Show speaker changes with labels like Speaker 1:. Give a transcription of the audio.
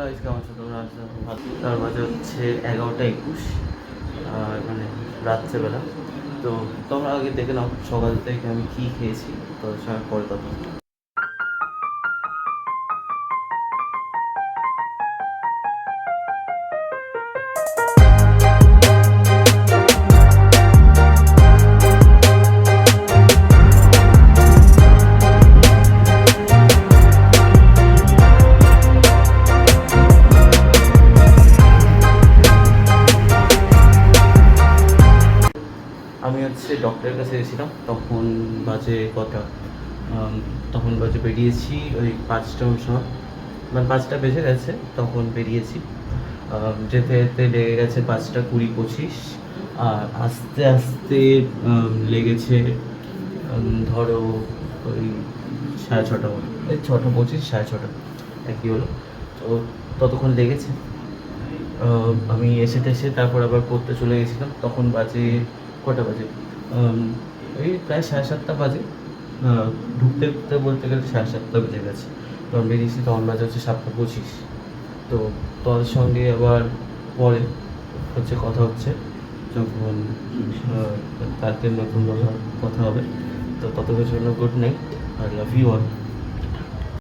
Speaker 1: কেমন আছো তোমরা? তার মাঝে হচ্ছে 11টা 21, মানে রাত্রেবেলা। তো তোমরা আগে দেখে নাও সকাল থেকে আমি কী খেয়েছি, তোদের সঙ্গে পরে কথা বলবো। আমি হচ্ছে ডক্টরের কাছে গেছিলাম, তখন বাজে কটা, তখন বাজে বেরিয়েছি ওই 5টার সময়, মানে 5টা বেজে গেছে তখন বেরিয়েছি। যেতে যেতে লেগে গেছে 5টা 20-25, আর আস্তে আস্তে লেগেছে ধরো ওই 6:30 মতো, এই 6টা 25 6:30 একই হলো। তো ততক্ষণ লেগেছে। আমি এসে টেসে তারপর আবার পড়তে চলে গেছিলাম, তখন বাজে কটা বাজে, এই প্রায় 7:30 বাজে। ঢুকতে ঢুকতে বলতে গেলে 7:30 বেজে গেছে। তখন বেরিয়েছি, তখন বাজে হচ্ছে 7টা 25। তো তোদের সঙ্গে আবার পরে হচ্ছে কথা হচ্ছে যখন কালকে নতুন কথা হবে। তো ততক্ষণের জন্য good night, I love you all.